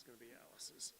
going to be Alice's.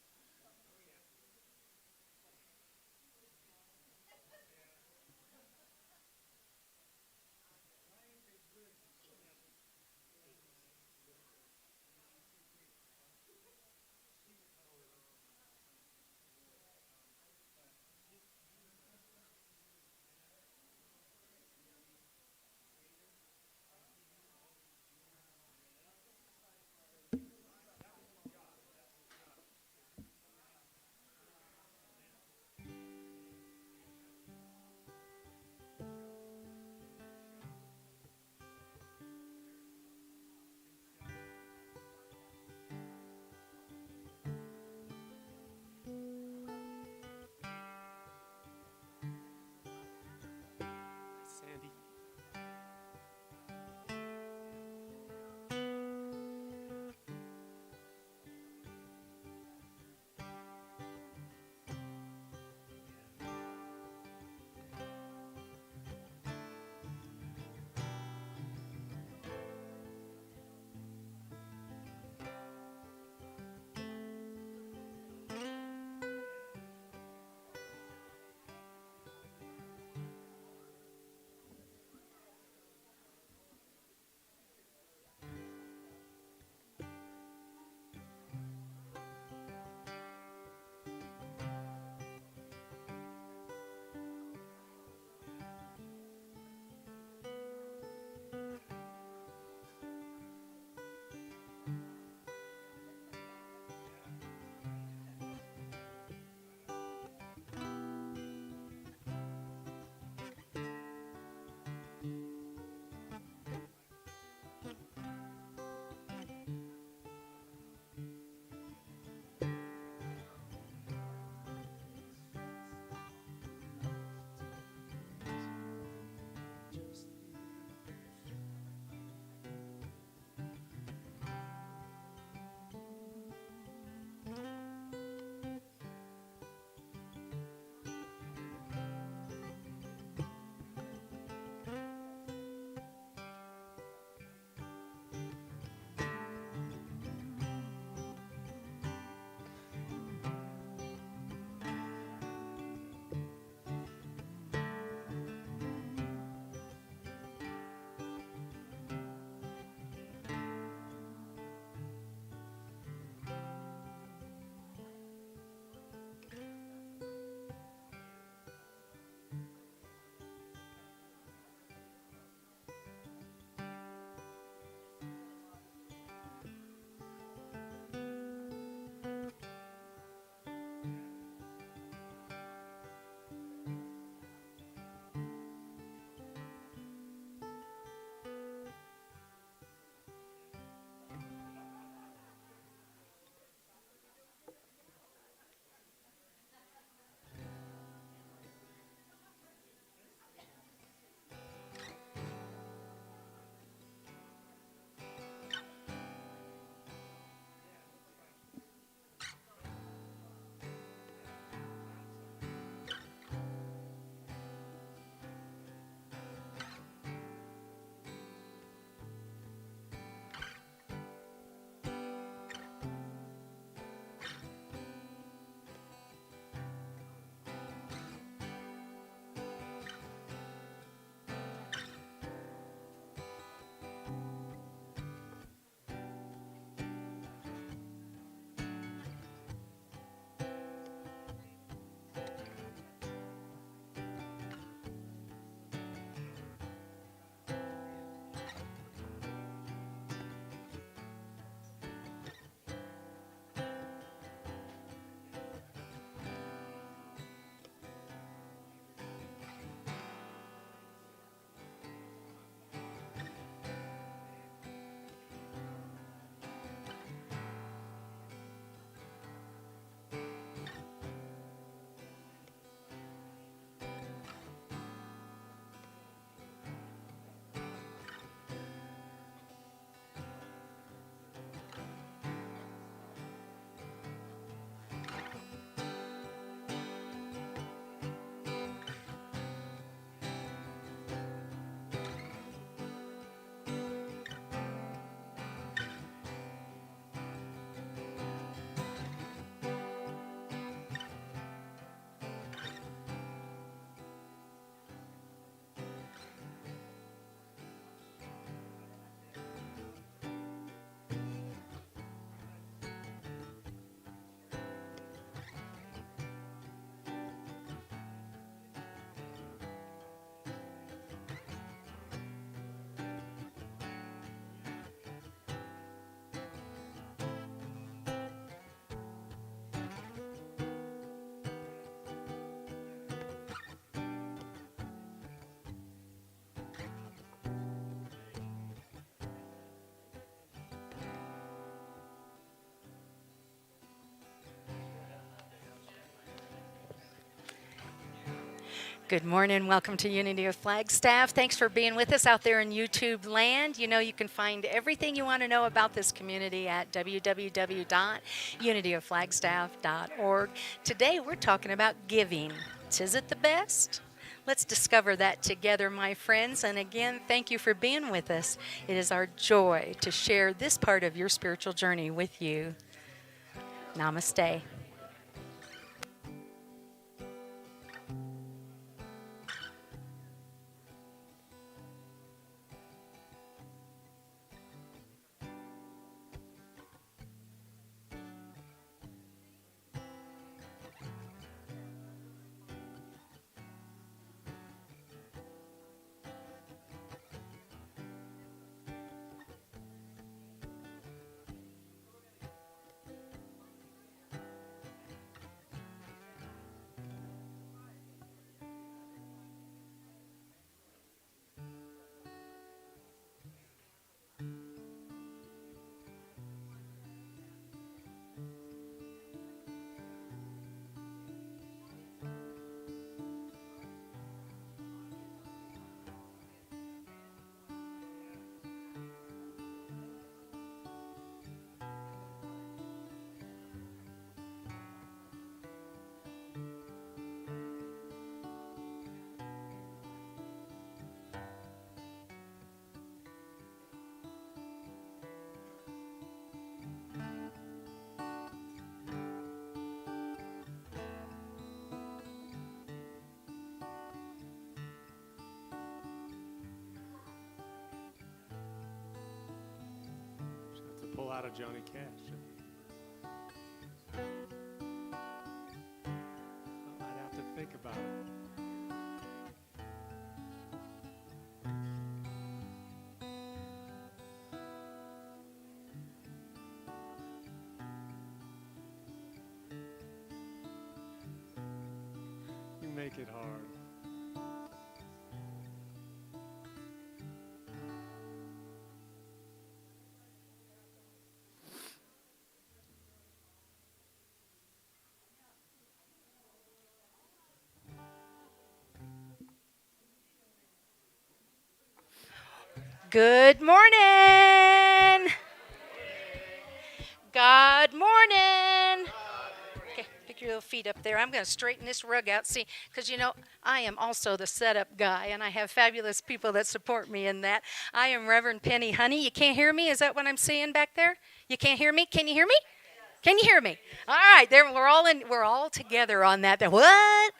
Good morning. Welcome to Unity of Flagstaff. Thanks for being with us out there in YouTube land. You know, you can find everything you want to know about this community at www.unityofflagstaff.org. Today we're talking about giving. Is it the best? Let's discover that together, my friends. And again, thank you for being with us. It is our joy to share this part of your spiritual journey with you. Namaste. Pull out a Johnny Cash. I'd have to think about it. You make it hard. Good morning. Good morning. Okay, pick your little feet up there. I'm going to straighten this rug out. See, because, you know, I am also the setup guy, and I have fabulous people that support me in that. I am Rev Penni Honey. You can't hear me? Is that what I'm seeing back there? You can't hear me? Can you hear me? Can you hear me? All right, there. We're all together on that. What?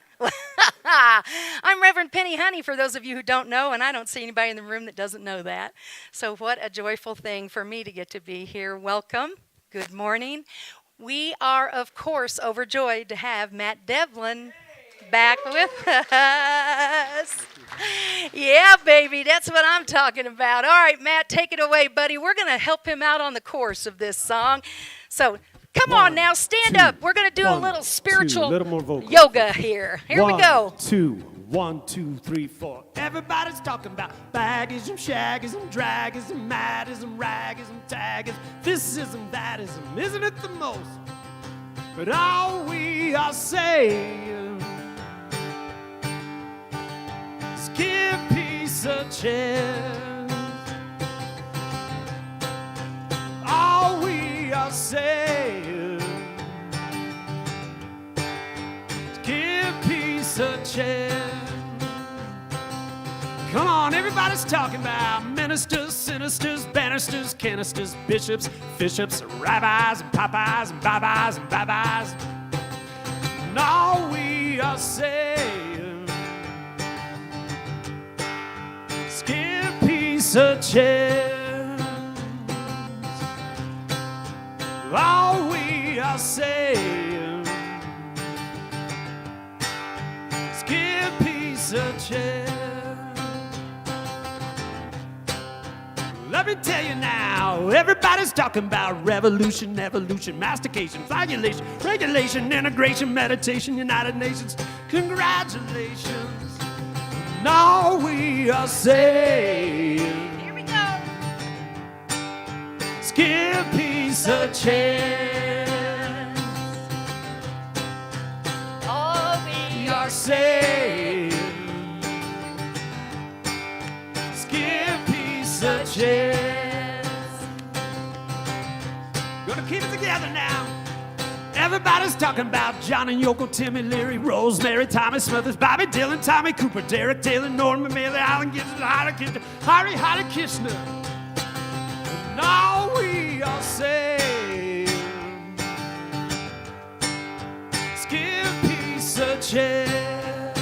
I'm Reverend Penni Honey, for those of you who don't know, and I don't see anybody in the room that doesn't know that. So what a joyful thing for me to get to be here. Welcome. Good morning. We are, of course, overjoyed to have Matt Devlin back with us. Yeah, baby, that's what I'm talking about. All right, Matt, take it away, buddy. We're going to help him out on the chorus of this song. So come on now, stand up. We're going to do a little spiritual little more vocal. yoga here. Here we go. 2, 1, 2, 3, 4. Everybody's talking about baggism, shaggism, draggism, maddism, raggism, taggism, thisism, thatism. Isn't it the most? But all we are saying is give peace a chance. All we are saying is give peace a chance. Come on, everybody's talking about ministers, sinisters, banisters, canisters, bishops, bishops, rabbis, and Popeyes, and Babis, and Babis. And all we are saying is give peace a chance. All we are saying is give peace a chance. Let me tell you now, everybody's talking about revolution, evolution, mastication, flagellation, regulation, integration, meditation, United Nations. Congratulations. And all we are saying, Here we go. is give peace a chance. All we We are saying, Everybody's talking about John and Yoko, Timmy, Leary, Rosemary, Tommy Smothers, Bobby Dylan, Tommy Cooper, Derek Taylor, Norman Mailer, Allen Gibson, Harry Kishner. And all we all say is give peace a chance.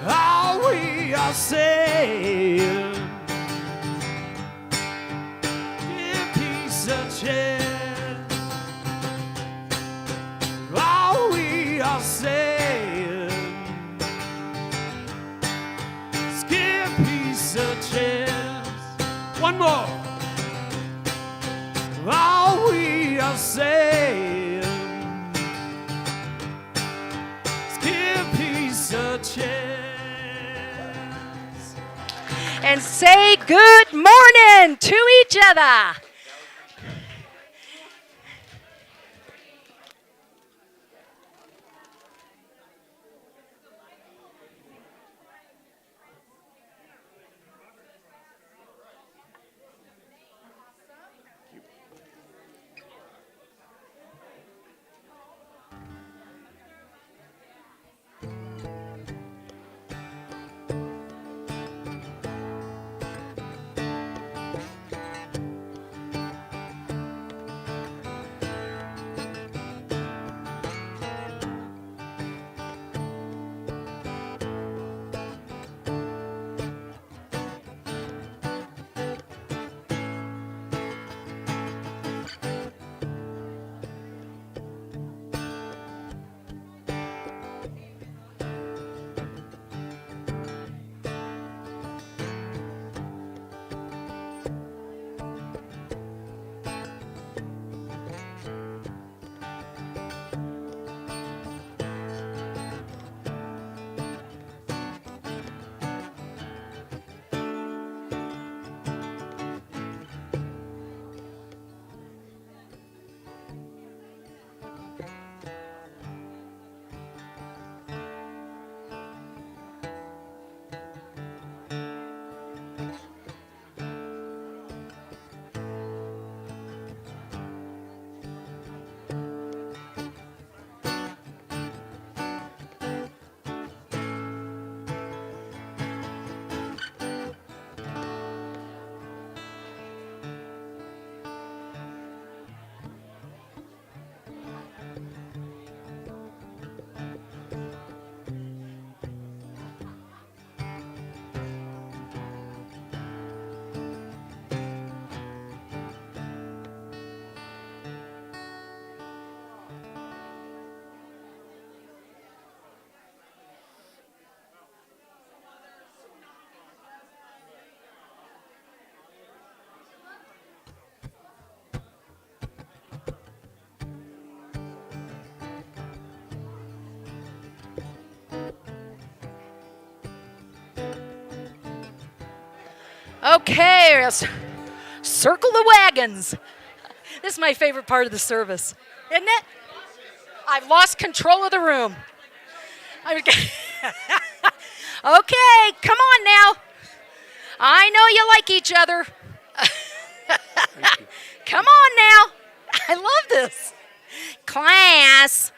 All we all say, give peace a chance. All we are saying is give peace a chance. One more. All we are saying is give peace a chance. And say good morning to each other. Okay, let's circle the wagons. This is my favorite part of the service, isn't it? I've lost control of the room. Okay, come on now. I know you like each other. Come on now. I love this. Class.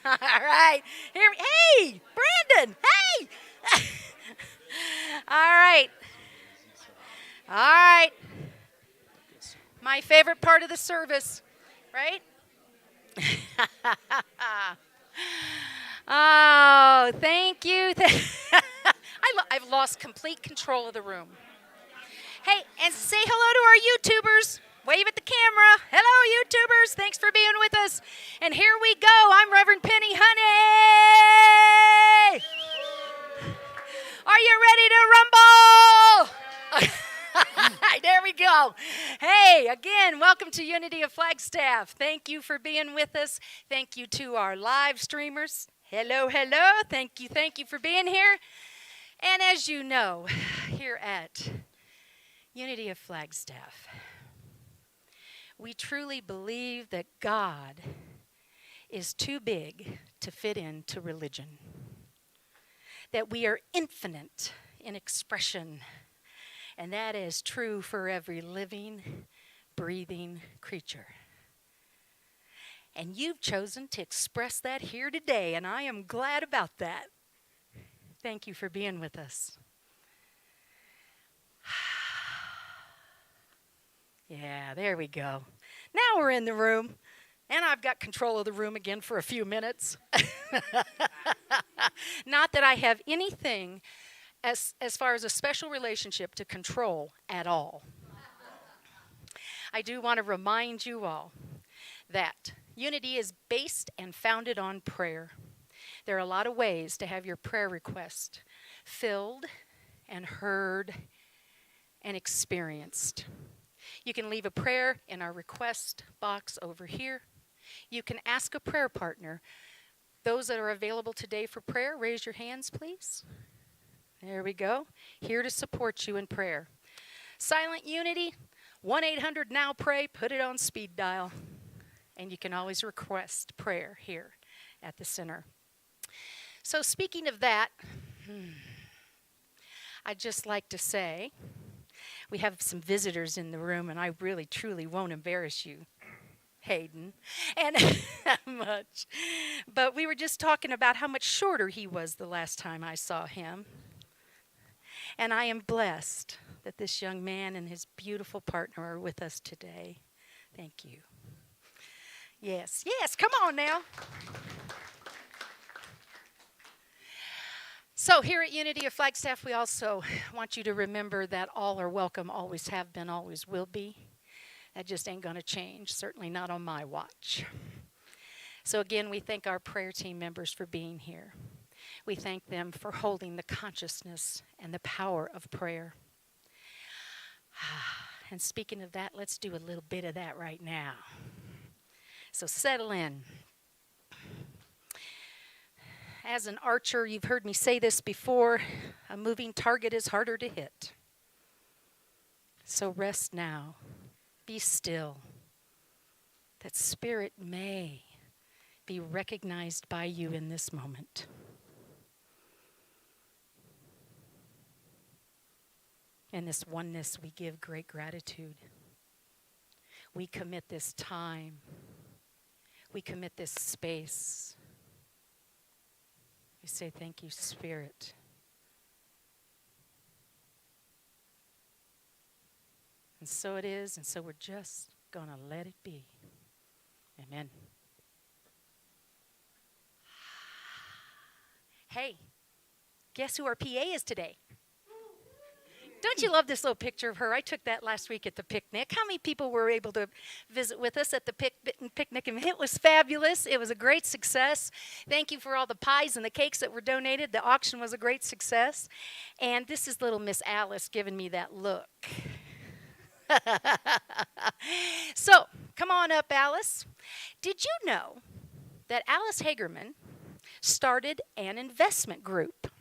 All right. Here, hey, Brandon. Hey. All right. My favorite part of the service, right? Oh, thank you. I've lost complete control of the room. Hey, and say hello to our YouTubers. Wave at the camera. Hello, YouTubers. Thanks for being with us. And here we go. I'm Rev Penni Honey. Are you ready to rumble? There we go. Hey, again, welcome to Unity of Flagstaff. Thank you for being with us. Thank you to our live streamers. Hello. Thank you for being here. And as you know, here at Unity of Flagstaff, we truly believe that God is too big to fit into religion, that we are infinite in expression, and that is true for every living, breathing creature. And you've chosen to express that here today, and I am glad about that. Thank you for being with us. Yeah, there we go. Now we're in the room, and I've got control of the room again for a few minutes. Not that I have anything as far as a special relationship to control at all. I do want to remind you all that unity is based and founded on prayer. There are a lot of ways to have your prayer request filled and heard and experienced. You can leave a prayer in our request box over here. You can ask a prayer partner. Those that are available today for prayer, raise your hands, please. There we go. Here to support you in prayer. Silent Unity, 1-800-NOW-PRAY. Put it on speed dial. And you can always request prayer here at the center. So speaking of that, I'd just like to say, we have some visitors in the room, and I really, truly won't embarrass you, Hayden, and much. But we were just talking about how much shorter he was the last time I saw him. And I am blessed that this young man and his beautiful partner are with us today. Thank you. Yes, come on now. So here at Unity of Flagstaff, we also want you to remember that all are welcome, always have been, always will be. That just ain't going to change, certainly not on my watch. So again, we thank our prayer team members for being here. We thank them for holding the consciousness and the power of prayer. And speaking of that, let's do a little bit of that right now. So settle in. As an archer, you've heard me say this before, a moving target is harder to hit. So rest now. Be still. That spirit may be recognized by you in this moment. In this oneness, we give great gratitude. We commit this time. We commit this space. We say, thank you, Spirit. And so it is, and so we're just going to let it be. Amen. Hey, guess who our PA is today? Don't you love this little picture of her? I took that last week at the picnic. How many people were able to visit with us at the picnic? And it was fabulous. It was a great success. Thank you for all the pies and the cakes that were donated. The auction was a great success. And this is little Miss Alice giving me that look. So, come on up, Alice. Did you know that Alice Hagerman started an investment group?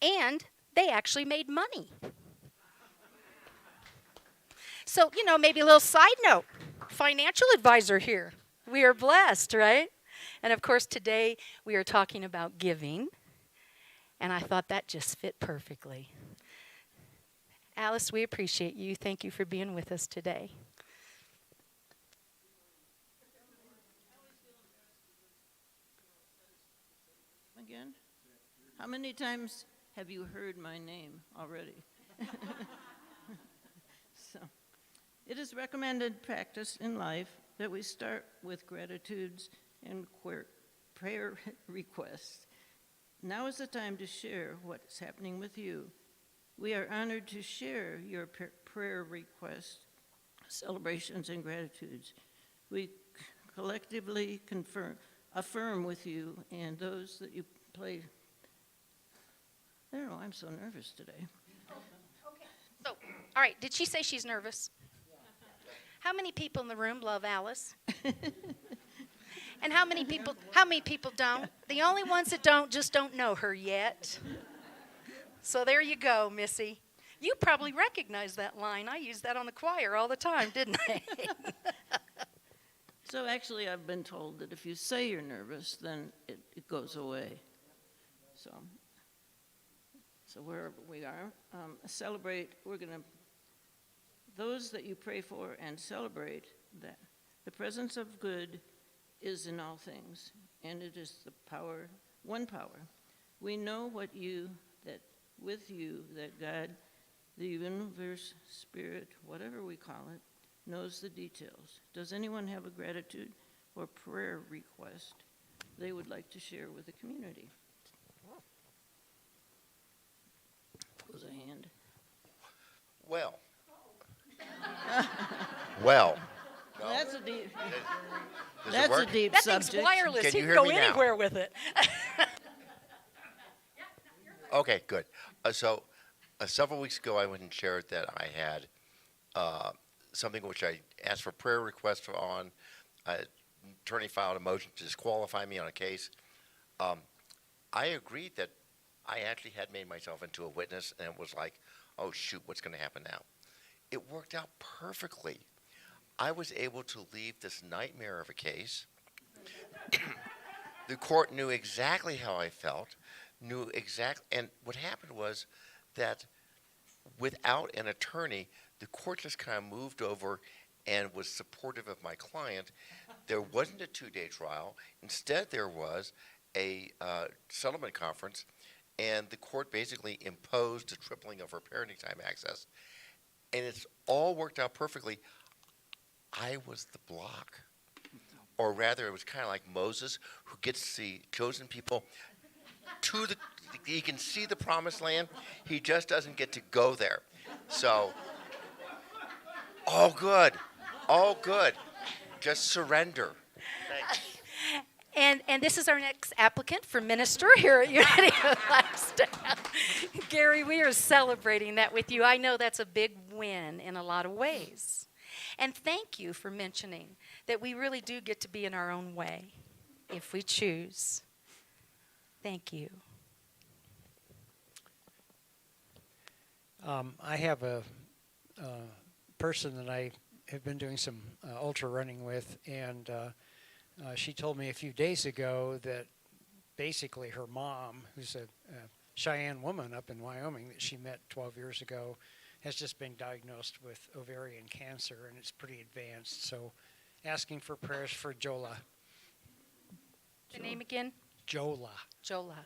And they actually made money. So, maybe a little side note. Financial advisor here. We are blessed, right? And of course, today we are talking about giving. And I thought that just fit perfectly. Alice, we appreciate you. Thank you for being with us today. Again? How many times have you heard my name already? So, it is recommended practice in life that we start with gratitudes and prayer requests. Now is the time to share what's happening with you. We are honored to share your prayer requests, celebrations, and gratitudes. We collectively affirm with you and those that you play. I don't know, I'm so nervous today. Okay. So, all right, did she say she's nervous? How many people in the room love Alice? And how many people don't? The only ones that just don't know her yet. So there you go, Missy. You probably recognize that line. I use that on the choir all the time, didn't I? So actually, I've been told that if you say you're nervous, then it goes away. So wherever we are, celebrate. those that you pray for and celebrate, that the presence of good is in all things, and it is the power, one power. We know what you, that with you, that God, the universe, spirit, whatever we call it, knows the details. Does anyone have a gratitude or prayer request they would like to share with the community? Was a hand. Well. Well. No. That's a deep. Does it That's a work? deep That subject. thing's wireless. Can He you can hear go me now? anywhere with it. Okay, good. So several weeks ago, I went and shared that I had something which I asked for prayer requests on. Attorney filed a motion to disqualify me on a case. I agreed that I actually had made myself into a witness, and it was like, oh, shoot, what's going to happen now? It worked out perfectly. I was able to leave this nightmare of a case. The court knew exactly how I felt, and what happened was that without an attorney, the court just kind of moved over and was supportive of my client. There wasn't a 2-day trial. Instead, there was a settlement conference, and the court basically imposed a tripling of her parenting time access. And it's all worked out perfectly. I was the block. Or rather, it was kind of like Moses, who gets the chosen people to the, he can see the promised land. He just doesn't get to go there. So, all good. All good. Just surrender. Thanks. And this is our next applicant for minister here at Unity of Flagstaff. Gary, we are celebrating that with you. I know that's a big win in a lot of ways. And thank you for mentioning that we really do get to be in our own way if we choose. Thank you. I have a person that I have been doing some ultra running with, and she told me a few days ago that basically her mom, who's a Cheyenne woman up in Wyoming that she met 12 years ago, has just been diagnosed with ovarian cancer, and it's pretty advanced. So asking for prayers for Jola. The name again? Jola. Jola.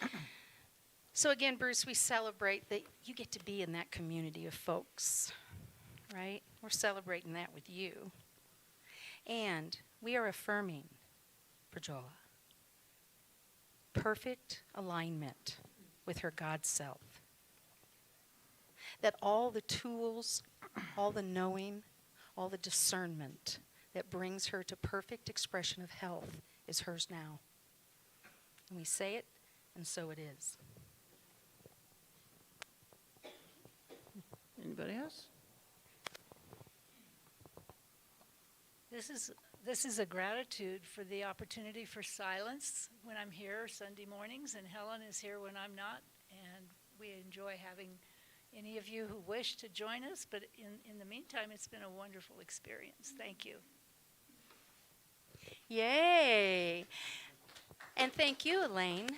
Okay. So again, Bruce, we celebrate that you get to be in that community of folks, right? We're celebrating that with you. And we are affirming for Jola perfect alignment with her God self. That all the tools, all the knowing, all the discernment that brings her to perfect expression of health is hers now. And we say it, and so it is. Anybody else? This is a gratitude for the opportunity for silence when I'm here Sunday mornings, and Helen is here when I'm not, and we enjoy having any of you who wish to join us, but in the meantime, it's been a wonderful experience. Thank you. Yay! And thank you, Elaine,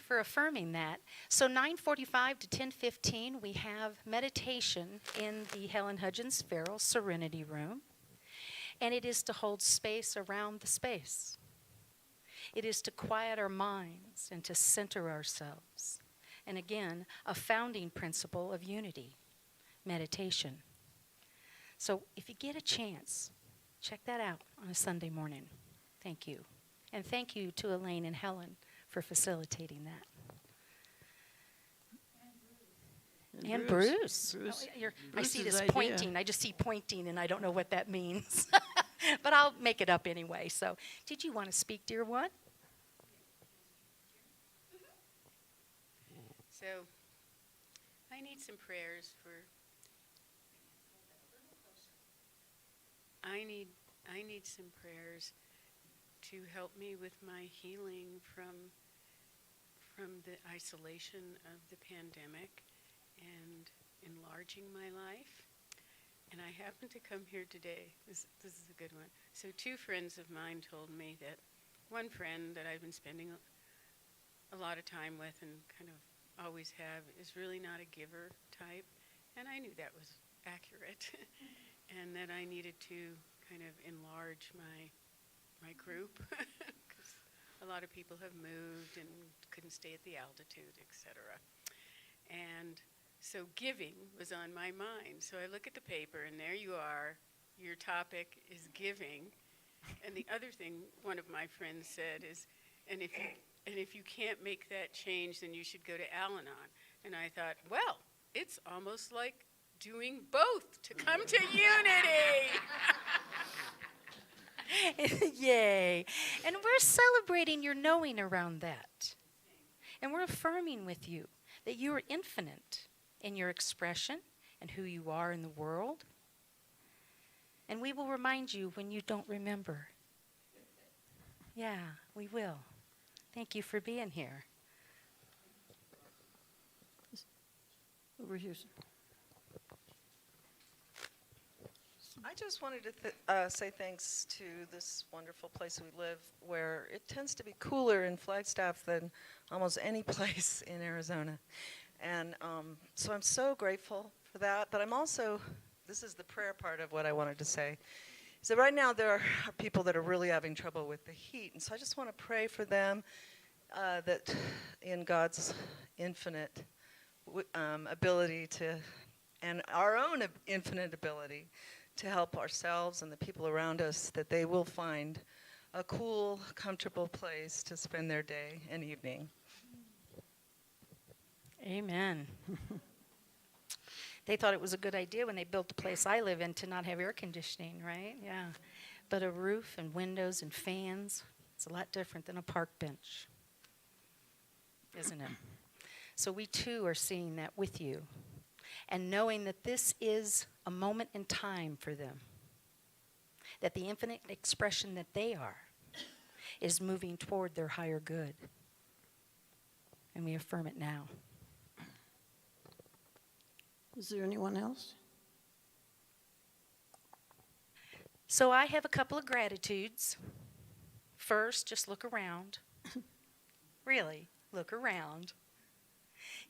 for affirming that. So 9:45 to 10:15, we have meditation in the Helen Hudgens Farrell Serenity Room. And it is to hold space around the space. It is to quiet our minds and to center ourselves. And again, a founding principle of unity, meditation. So if you get a chance, check that out on a Sunday morning. Thank you. And thank you to Elaine and Helen for facilitating that. And Bruce. Bruce. I see Bruce's this idea. pointing. I just see pointing, and I don't know what that means. But I'll make it up anyway. So, did you want to speak, dear one? So, I need some prayers for. I need some prayers to help me with my healing from the isolation of the pandemic and enlarging my life. And I happened to come here today. This is a good one. So 2 friends of mine told me that one friend that I've been spending a lot of time with and kind of always have is really not a giver type. And I knew that was accurate and that I needed to kind of enlarge my group because a lot of people have moved and couldn't stay at the altitude, etc. And so giving was on my mind. So I look at the paper, and there you are. Your topic is giving. And the other thing one of my friends said is, and if you can't make that change, then you should go to Al-Anon. And I thought, well, it's almost like doing both to come to unity. Yay. And we're celebrating your knowing around that. And we're affirming with you that you are infinite in your expression and who you are in the world. And we will remind you when you don't remember. Yeah, we will. Thank you for being here. Over here. I just wanted to say thanks to this wonderful place we live, where it tends to be cooler in Flagstaff than almost any place in Arizona. And so I'm so grateful for that. But I'm also, this is the prayer part of what I wanted to say. So right now there are people that are really having trouble with the heat. And so I just want to pray for them that in God's infinite ability to, and our own infinite ability to help ourselves and the people around us, that they will find a cool, comfortable place to spend their day and evening. Amen. They thought it was a good idea when they built the place I live in to not have air conditioning, right? Yeah. But a roof and windows and fans, it's a lot different than a park bench, isn't it? So we too are seeing that with you and knowing that this is a moment in time for them, that the infinite expression that they are is moving toward their higher good. And we affirm it now. Is there anyone else? So I have a couple of gratitudes. First, just look around. Really, look around.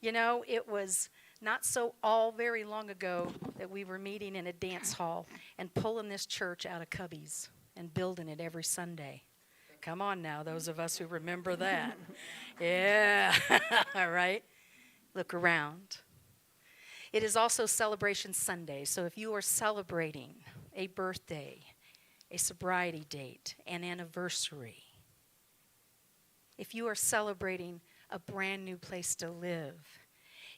You know, it was not so all very long ago that we were meeting in a dance hall and pulling this church out of cubbies and building it every Sunday. Come on now, those of us who remember that. Yeah, all right. Look around. It is also Celebration Sunday, so if you are celebrating a birthday, a sobriety date, an anniversary, if you are celebrating a brand new place to live,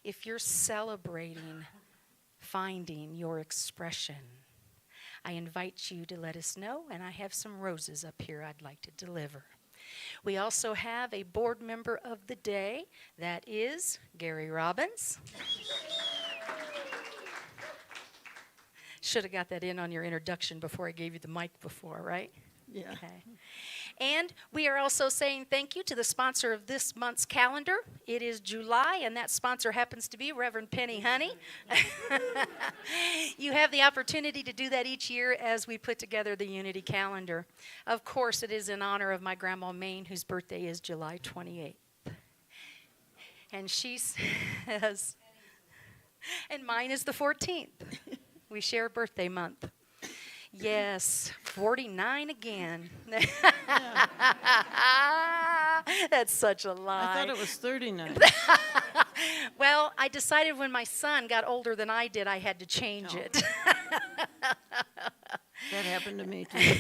if you're celebrating finding your expression, I invite you to let us know, and I have some roses up here I'd like to deliver. We also have a board member of the day, that is Gary Robbins. Should have got that in on your introduction before I gave you the mic before, right? Yeah. Okay. And we are also saying thank you to the sponsor of this month's calendar. It is July, and that sponsor happens to be Rev Penni Honey. You have the opportunity to do that each year as we put together the Unity calendar. Of course, it is in honor of my grandma Maine, whose birthday is July 28th. And she says, and mine is the 14th. We share a birthday month. Yes, 49 again. That's such a lie. I thought it was 39. Well, I decided when my son got older than I did, I had to change it. That happened to me too.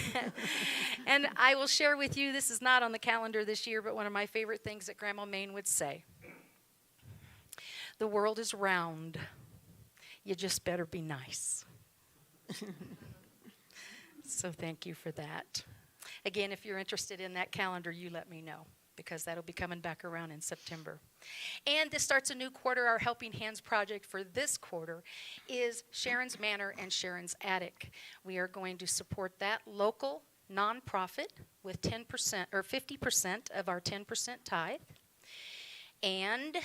And I will share with you, this is not on the calendar this year, but one of my favorite things that Grandma Maine would say. The world is round. You just better be nice. So thank you for that. Again, if you're interested in that calendar, you let me know, because that'll be coming back around in September. And this starts a new quarter. Our Helping Hands project for this quarter is Sharon's Manor and Sharon's Attic. We are going to support that local nonprofit with 10% or 50% of our 10% tithe. And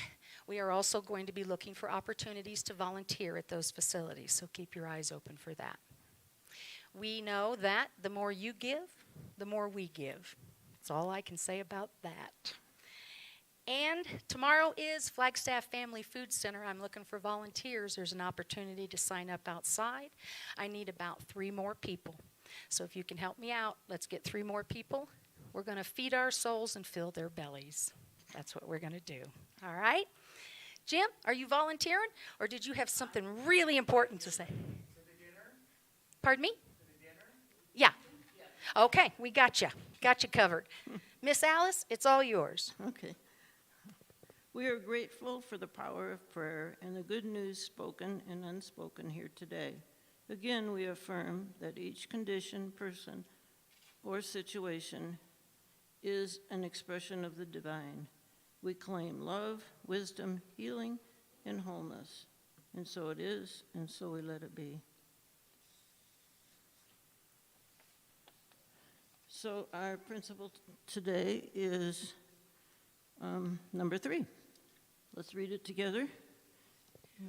we are also going to be looking for opportunities to volunteer at those facilities, so keep your eyes open for that. We know that the more you give, the more we give. That's all I can say about that. And tomorrow is Flagstaff Family Food Center. I'm looking for volunteers. There's an opportunity to sign up outside. I need about 3 more people. So if you can help me out, let's get 3 more people. We're going to feed our souls and fill their bellies. That's what we're going to do. All right? Jim, are you volunteering, or did you have something really important to say? Pardon me? Yeah. Okay, we got you. Got you covered. Miss Alice, it's all yours. Okay. We are grateful for the power of prayer and the good news spoken and unspoken here today. Again, we affirm that each condition, person, or situation is an expression of the divine. We claim love, wisdom, healing, and wholeness. And so it is, and so we let it be. So our principle today is number 3. Let's read it together.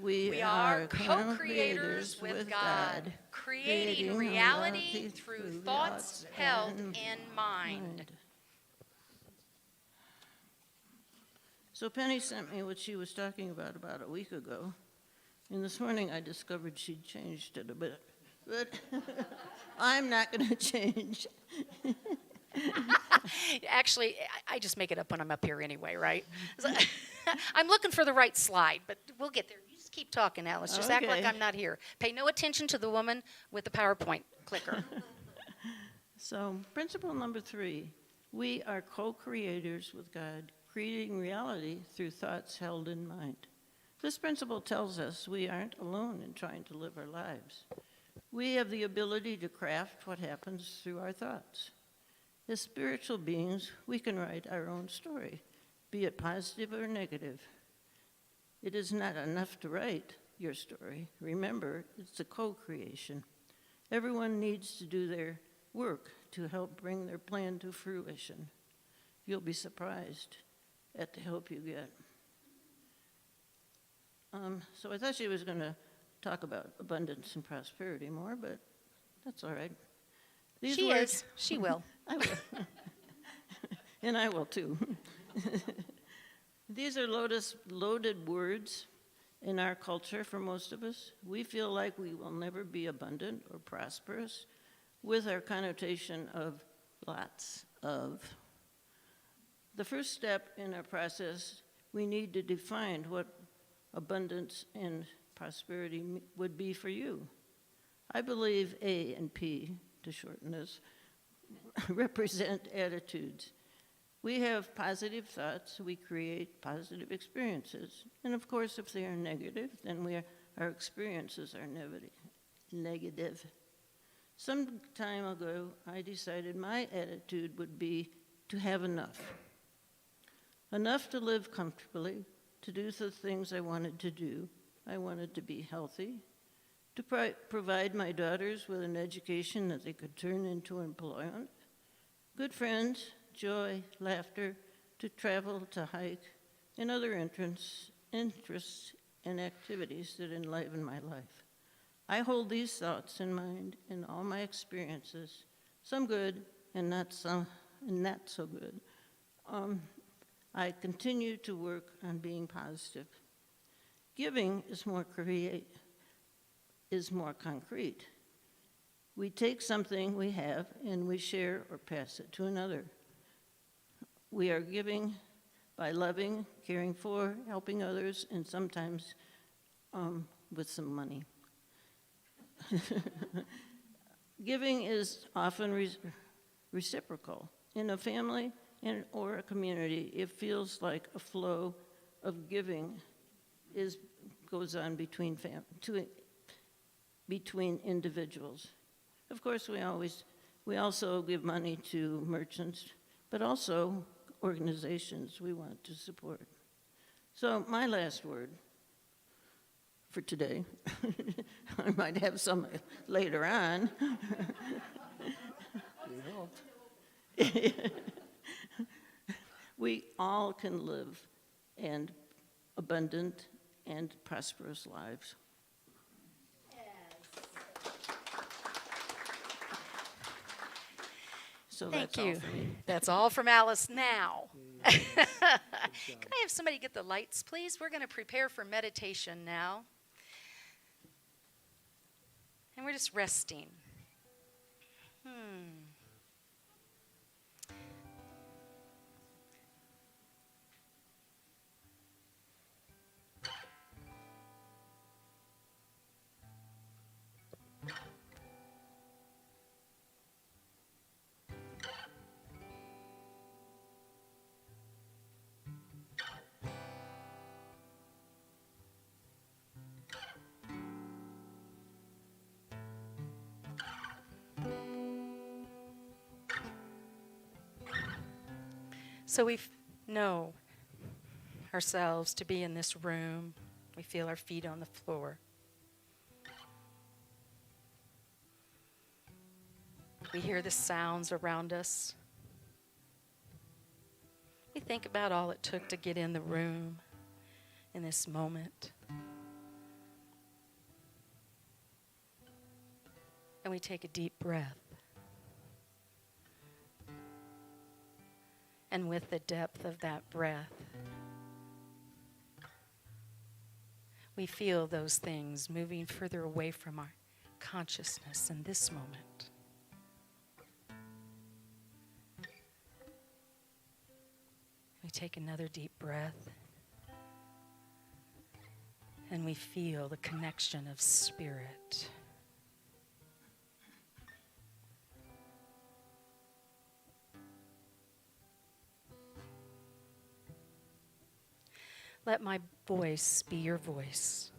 We are co-creators with God, creating reality through thoughts held in mind. So Penny sent me what she was talking about a week ago. And this morning I discovered she'd changed it a bit. But I'm not going to change. Actually, I just make it up when I'm up here anyway, right? So, I'm looking for the right slide, but we'll get there. You just keep talking, Alice. Just act like Okay. I'm not here. Pay no attention to the woman with the PowerPoint clicker. So principle number 3, we are co-creators with God, creating reality through thoughts held in mind. This principle tells us we aren't alone in trying to live our lives. We have the ability to craft what happens through our thoughts. As spiritual beings, we can write our own story, be it positive or negative. It is not enough to write your story. Remember, it's a co-creation. Everyone needs to do their work to help bring their plan to fruition. You'll be surprised at the help you get. So I thought she was going to talk about abundance and prosperity more, but that's all right. These She words- is. She will. I will. And I will too. These are loaded words in our culture for most of us. We feel like we will never be abundant or prosperous with our connotation of lots of. The first step in our process, we need to define what abundance and prosperity would be for you. I believe A and P, to shorten this, represent attitudes. We have positive thoughts, we create positive experiences. And of course, if they are negative, then our experiences are negative. Some time ago, I decided my attitude would be to have enough. Enough to live comfortably, to do the things I wanted to do. I wanted to be healthy, to provide my daughters with an education that they could turn into employment, good friends, joy, laughter, to travel, to hike, and other interests and activities that enliven my life. I hold these thoughts in mind in all my experiences, some good and not so good. I continue to work on being positive. Giving is more concrete. We take something we have and we share or pass it to another. We are giving by loving, caring for, helping others, and sometimes with some money. Giving is often reciprocal. In a family or a community, it feels like a flow of giving goes on between individuals. Of course, we also give money to merchants, but also organizations we want to support. So my last word for today, I might have some later on. We all can live and abundant and prosperous lives. So Thank that's all you. for me. That's all from Alice now. Can I have somebody get the lights, please? We're going to prepare for meditation now. And we're just resting. So we know ourselves to be in this room. We feel our feet on the floor. We hear the sounds around us. We think about all it took to get in the room in this moment. And we take a deep breath. And with the depth of that breath, we feel those things moving further away from our consciousness in this moment. We take another deep breath, and we feel the connection of spirit. Let my voice be your voice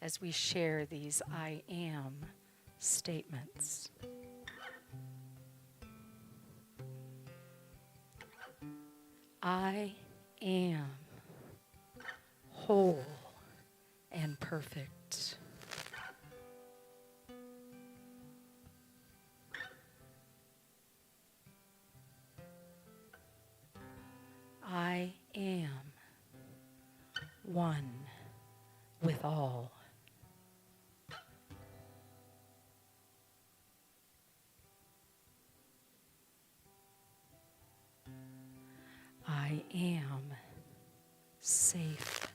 as we share these I am statements. I am whole and perfect. I am one with all. I am safe.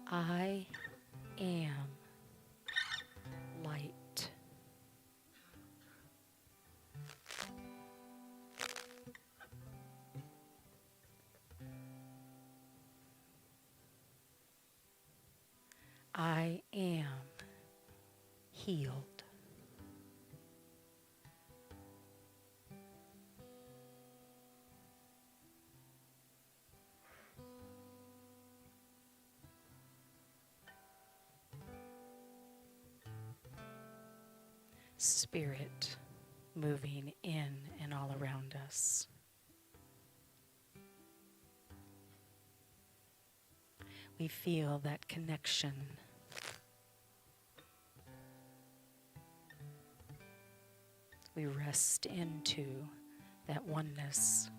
I am light. I am healed. Spirit moving in and all around us. We feel that connection. We rest into that oneness.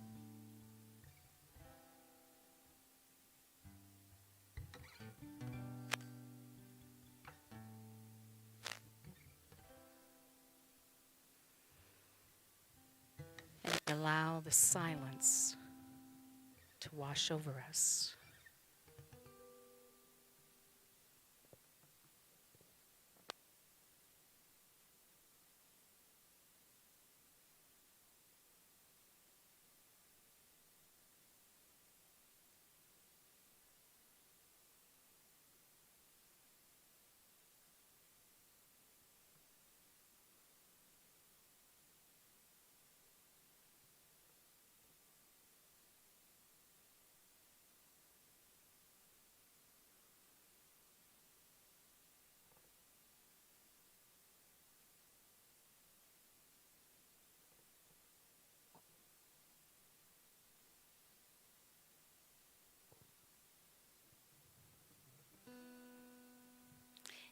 And we allow the silence to wash over us.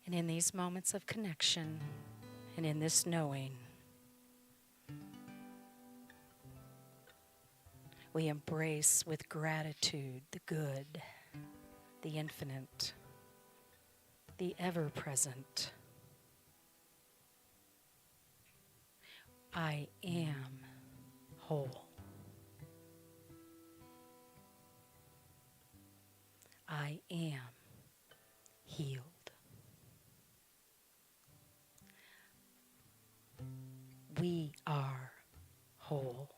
And in these moments of connection and in this knowing, We embrace with gratitude the good, the infinite, the ever-present. I am whole. I am healed. We are whole.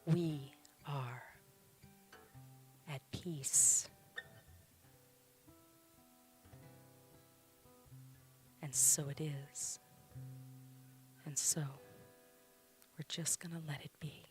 We are at peace. And so it is. And so we're just going to let it be.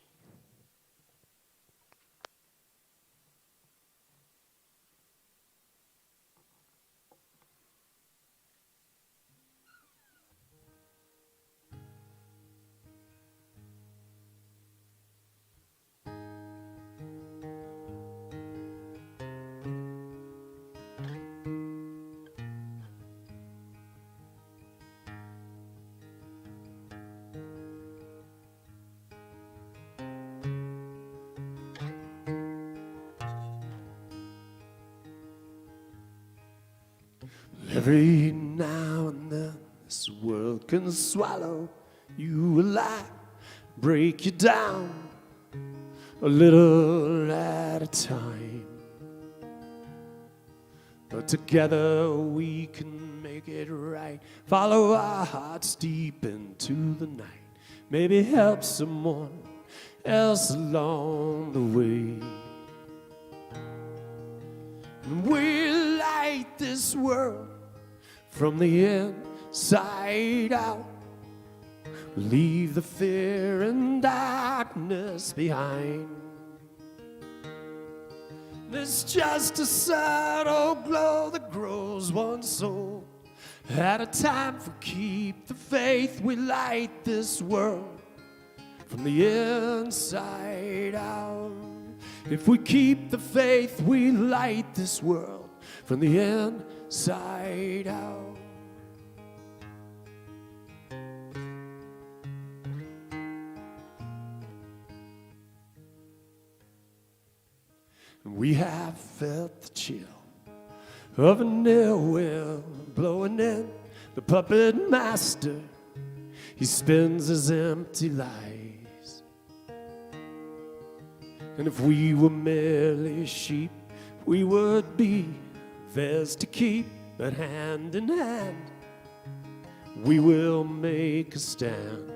Every now and then this world can swallow you alive, break you down a little at a time. But together we can make it right. Follow our hearts deep into the night. Maybe help someone else along the way. And we light this world from the inside out. Leave the fear and darkness behind. There's just a subtle glow that grows one soul at a time. For keep the faith, we light this world from the inside out. If we keep the faith, we light this world from the inside out. We have felt the chill of an ill wind blowing in. The puppet master, he spins his empty lies. And if we were merely sheep, we would be theirs to keep. But hand in hand, we will make a stand.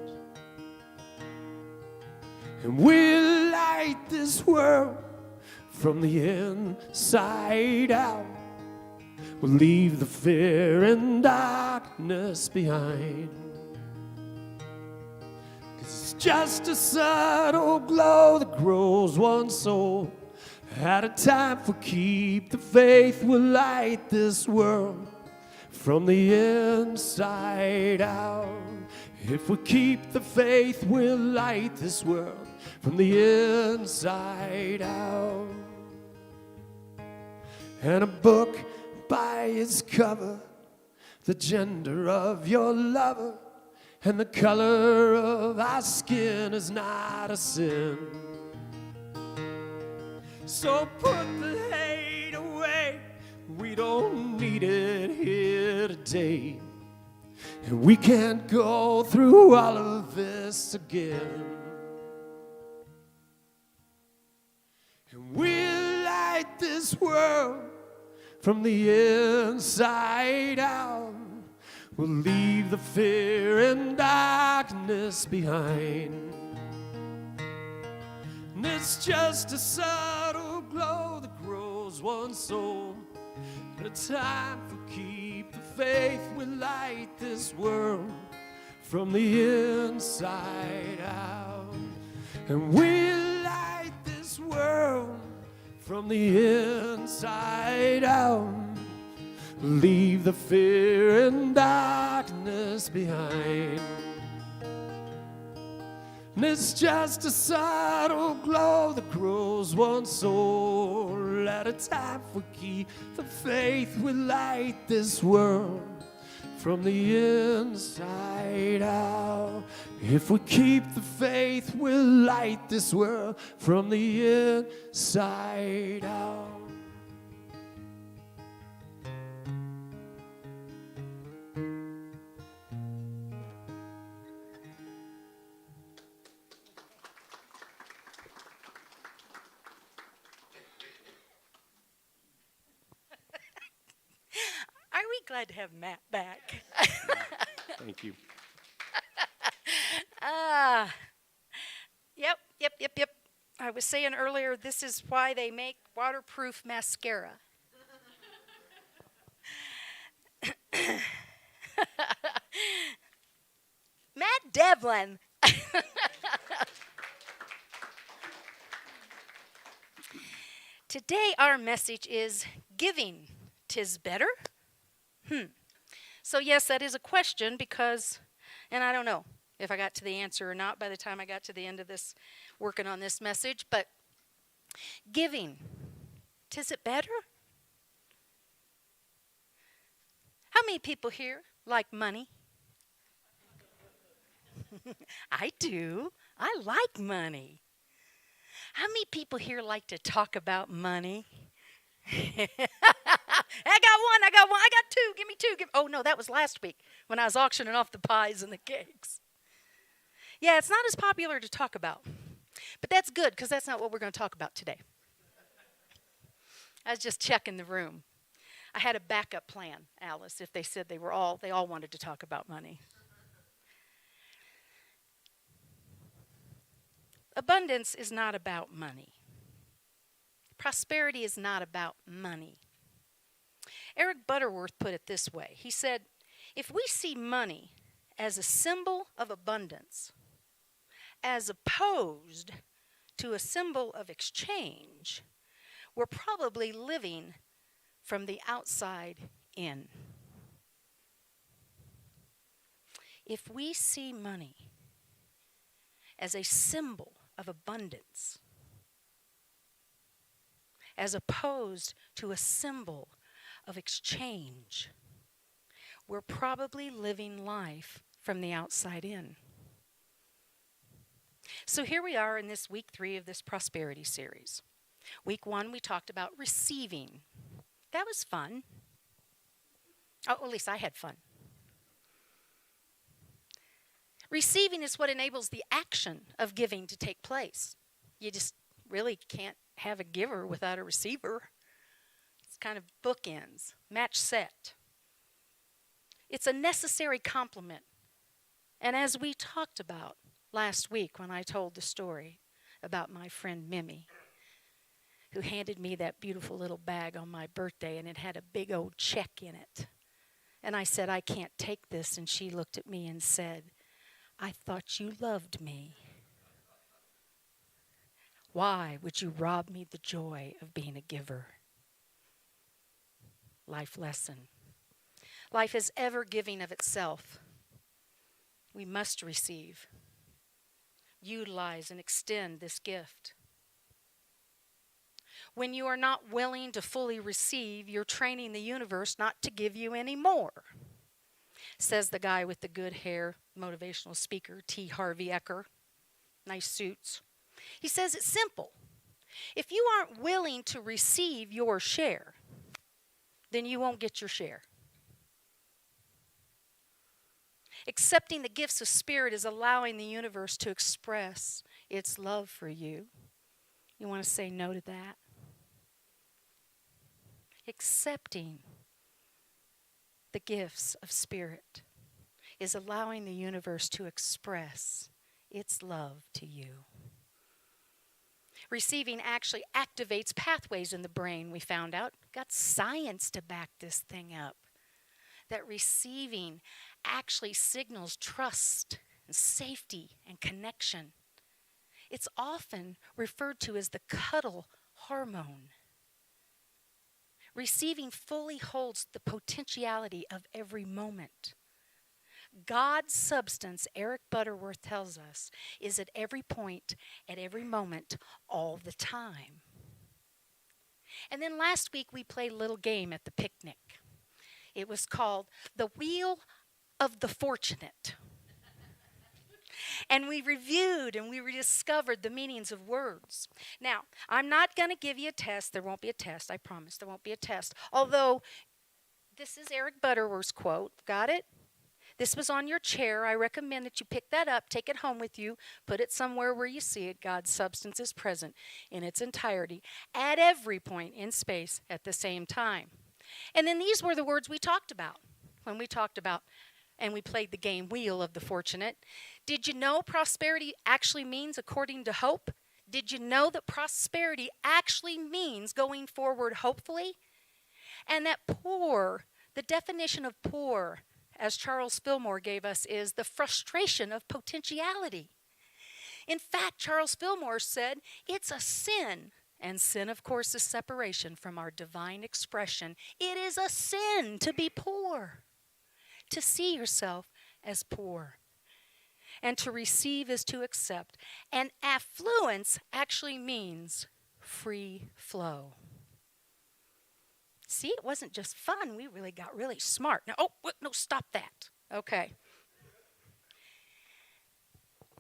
And we'll light this world from the inside out. We'll leave the fear and darkness behind. 'Cause it's just a subtle glow that grows one soul at a time. For keep the faith, we'll light this world from the inside out. If we keep the faith, we'll light this world from the inside out. And a book by its cover, the gender of your lover, and the color of our skin is not a sin. So put the hate away, we don't need it here today. And we can't go through all of this again. And we'll light this world from the inside out. We'll leave the fear and darkness behind. And it's just a subtle glow that grows one soul at a time. For keep the faith, we light this world from the inside out. And we light this world from the inside out. Leave the fear and darkness behind. And it's just a subtle glow that grows one soul at a time. For keep the faith, we light this world from the inside out. If we keep the faith, we'll light this world from the inside out. Are we glad to have Matt back? Thank you. Yep. I was saying earlier, this is why they make waterproof mascara. Matt Devlin. Today our message is giving. 'Tis better? So yes, that is a question because, and I don't know if I got to the answer or not by the time I got to the end of this, working on this message, but giving, 'tis it better? How many people here like money? I do. I like money. How many people here like to talk about money? I got one, I got two, give me two. Oh no, that was last week when I was auctioning off the pies and the cakes. Yeah, it's not as popular to talk about, but that's good because that's not what we're going to talk about today. I was just checking the room. I had a backup plan, Alice, if they said they all wanted to talk about money. Abundance is not about money. Prosperity is not about money. Eric Butterworth put it this way. He said, if we see money as a symbol of abundance, as opposed to a symbol of exchange, we're probably living from the outside in. If we see money as a symbol of abundance, as opposed to a symbol of exchange, we're probably living life from the outside in. So here we are in this week 3 of this prosperity series. Week 1, we talked about receiving. That was fun. Oh, at least I had fun. Receiving is what enables the action of giving to take place. You just really can't have a giver without a receiver. It's kind of bookends, match set. It's a necessary complement. And as we talked about last week when I told the story about my friend Mimi, who handed me that beautiful little bag on my birthday, and it had a big old check in it. And I said, I can't take this. And she looked at me and said, I thought you loved me. Why would you rob me the joy of being a giver? Life lesson. Life is ever giving of itself. We must receive, utilize, and extend this gift. When you are not willing to fully receive, you're training the universe not to give you any more, says the guy with the good hair, motivational speaker, T. Harvey Eker. Nice suits. He says it's simple. If you aren't willing to receive your share, then you won't get your share. Accepting the gifts of spirit is allowing the universe to express its love for you. You want to say no to that? Accepting the gifts of spirit is allowing the universe to express its love to you. Receiving actually activates pathways in the brain, we found out. Got science to back this thing up. That receiving actually signals trust and safety and connection. It's often referred to as the cuddle hormone. Receiving fully holds the potentiality of every moment. God's substance, Eric Butterworth tells us, is at every point, at every moment, all the time. And then last week we played a little game at the picnic. It was called The Wheel of the Fortunate. And we reviewed and we rediscovered the meanings of words. Now, I'm not going to give you a test. There won't be a test, I promise. There won't be a test. Although, this is Eric Butterworth's quote. Got it? This was on your chair. I recommend that you pick that up, take it home with you, put it somewhere where you see it. God's substance is present in its entirety at every point in space at the same time. And then these were the words we talked about when we talked about and we played the game Wheel of the Fortunate. Did you know prosperity actually means according to hope? Did you know that prosperity actually means going forward hopefully? And that poor, the definition of poor, as Charles Fillmore gave us, is the frustration of potentiality. In fact, Charles Fillmore said it's a sin. And sin, of course, is separation from our divine expression. It is a sin to be poor, to see yourself as poor. And to receive is to accept. And affluence actually means free flow. See, it wasn't just fun. We really got really smart. Now, no, stop that. Okay.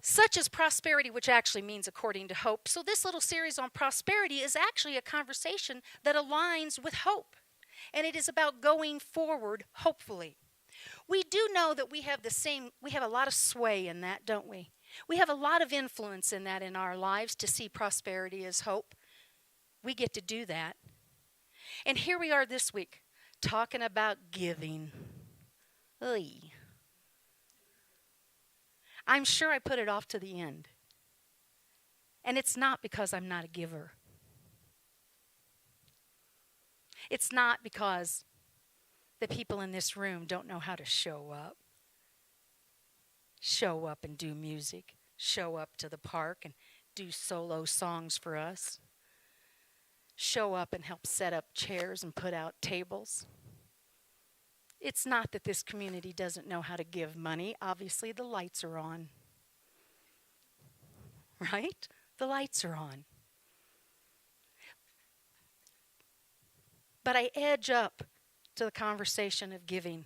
Such as prosperity, which actually means according to hope. So this little series on prosperity is actually a conversation that aligns with hope. And it is about going forward hopefully. We do know that we have a lot of sway in that, don't we? We have a lot of influence in that in our lives to see prosperity as hope. We get to do that. And here we are this week talking about giving. Oy. I'm sure I put it off to the end. And it's not because I'm not a giver. It's not because the people in this room don't know how to show up. Show up and do music. Show up to the park and do solo songs for us. Show up and help set up chairs and put out tables. It's not that this community doesn't know how to give money. Obviously, the lights are on. Right? The lights are on. But I edge up to the conversation of giving,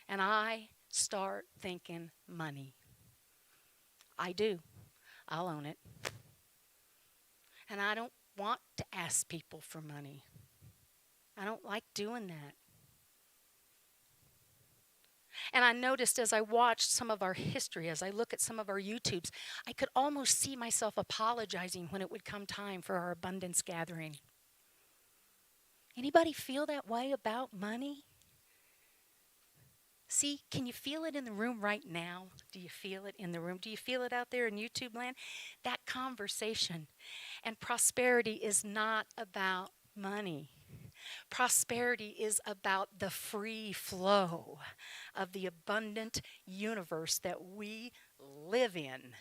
and I start thinking money. I do. I'll own it. And I don't want to ask people for money. I don't like doing that. And I noticed as I watched some of our history, as I look at some of our YouTubes, I could almost see myself apologizing when it would come time for our abundance gathering. Anybody feel that way about money? See, can you feel it in the room right now? Do you feel it in the room? Do you feel it out there in YouTube land? That conversation. And prosperity is not about money. Prosperity is about the free flow of the abundant universe that we live in.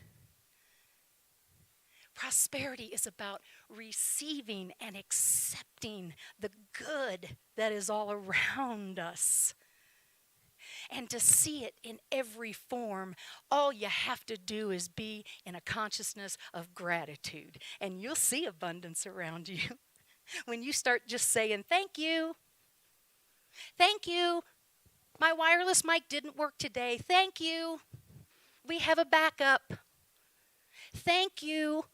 Prosperity is about receiving and accepting the good that is all around us. And to see it in every form, all you have to do is be in a consciousness of gratitude. And you'll see abundance around you. When you start just saying, thank you. Thank you. My wireless mic didn't work today. Thank you. We have a backup. Thank you.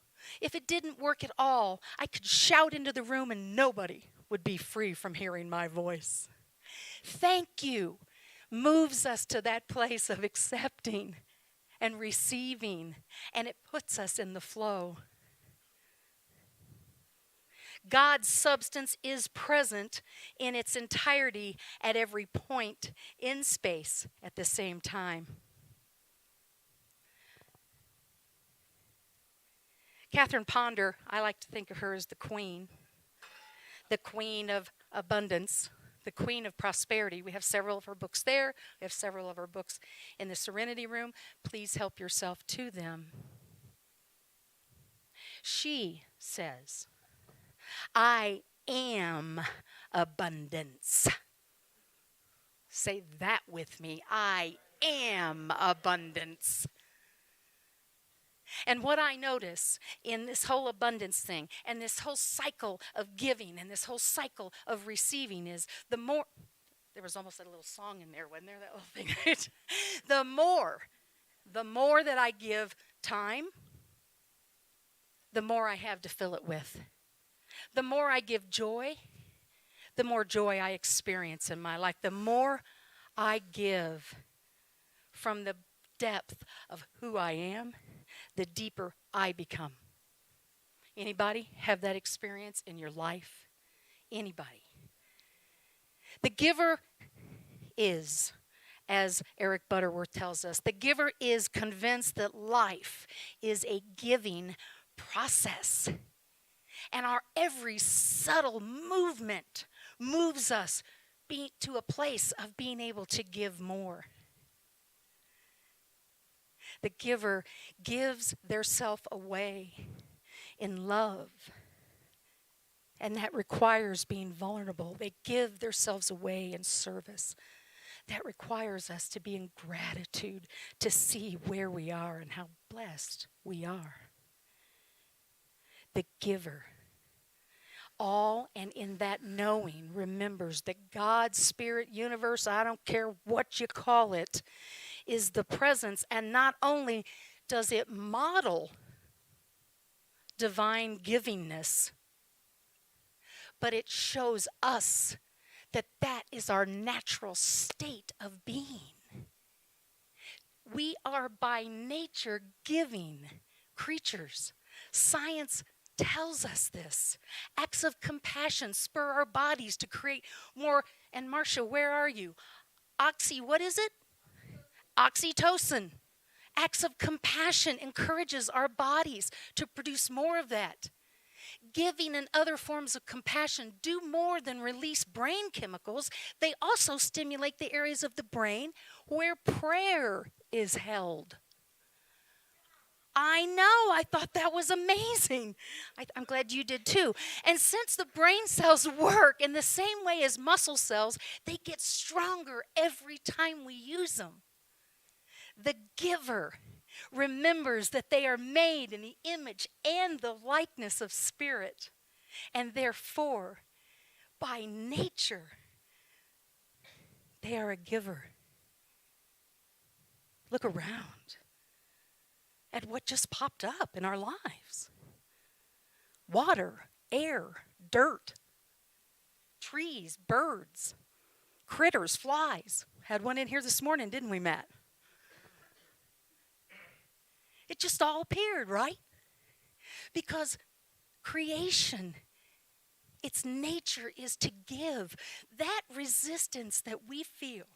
If it didn't work at all, I could shout into the room and nobody would be free from hearing my voice. Thank you moves us to that place of accepting and receiving, and it puts us in the flow. God's substance is present in its entirety at every point in space at the same time. Catherine Ponder, I like to think of her as the queen of abundance, the queen of prosperity. We have several of her books there. We have several of her books in the Serenity Room. Please help yourself to them. She says, I am abundance. Say that with me. I am abundance. And what I notice in this whole abundance thing and this whole cycle of giving and this whole cycle of receiving is the There was almost a little song in there, wasn't there? That little thing. the more that I give time, the more I have to fill it with. The more I give joy, the more joy I experience in my life. The more I give from the depth of who I am, the deeper I become. Anybody have that experience in your life? Anybody? The giver is, as Eric Butterworth tells us, the giver is convinced that life is a giving process. And our every subtle movement moves us to a place of being able to give more. The giver gives their self away in love. And that requires being vulnerable. They give themselves away in service. That requires us to be in gratitude, to see where we are and how blessed we are. The giver, all and in that knowing, remembers that God's spirit universe, I don't care what you call it, is the presence. And not only does it model divine givingness, but it shows us that that is our natural state of being. We are by nature giving creatures. Science tells us this. Acts of compassion spur our bodies to create more. And Marcia, where are you? What is it? Oxytocin. Acts of compassion encourages our bodies to produce more of that. Giving and other forms of compassion do more than release brain chemicals. They also stimulate the areas of the brain where prayer is held. I know, I thought that was amazing. I'm glad you did too. And since the brain cells work in the same way as muscle cells, they get stronger every time we use them. The giver remembers that they are made in the image and the likeness of Spirit, and therefore, by nature, they are a giver. Look around at what just popped up in our lives. Water, air, dirt, trees, birds, critters, flies. Had one in here this morning, didn't we, Matt? It just all appeared, right? Because creation, its nature is to give. That resistance that we feel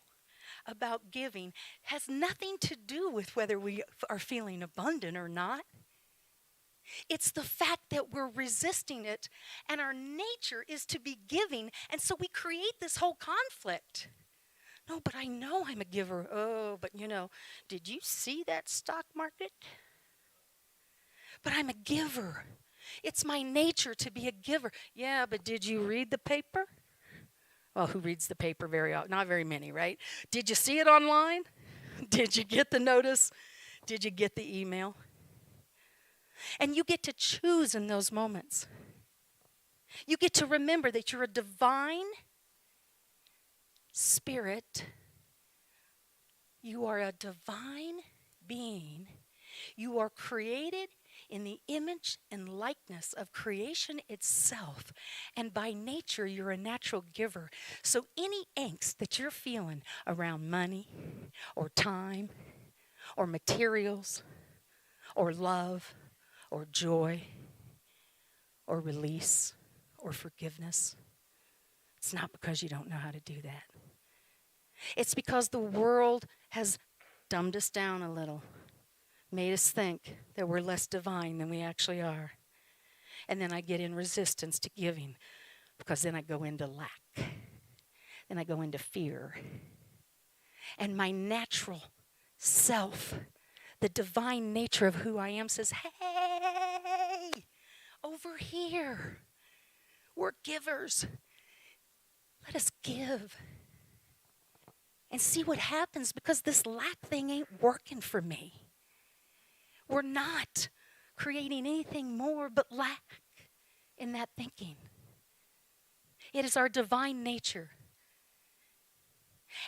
about giving has nothing to do with whether we are feeling abundant or not. It's the fact that we're resisting it, and our nature is to be giving, and so we create this whole conflict. No, but I know I'm a giver. Oh, but did you see that stock market? But I'm a giver. It's my nature to be a giver. Yeah, but did you read the paper? Well, who reads the paper very often? Not very many, right? Did you see it online? Did you get the notice? Did you get the email? And you get to choose in those moments. You get to remember that you're a divine spirit. You are a divine being. You are created in the image and likeness of creation itself. And by nature, you're a natural giver. So any angst that you're feeling around money or time or materials or love or joy or release or forgiveness, it's not because you don't know how to do that. It's because the world has dumbed us down a little, made us think that we're less divine than we actually are. And then I get in resistance to giving because then I go into lack. Then I go into fear. And my natural self, the divine nature of who I am, says, hey, over here, we're givers. Let us give and see what happens, because this lack thing ain't working for me. We're not creating anything more but lack in that thinking. It is our divine nature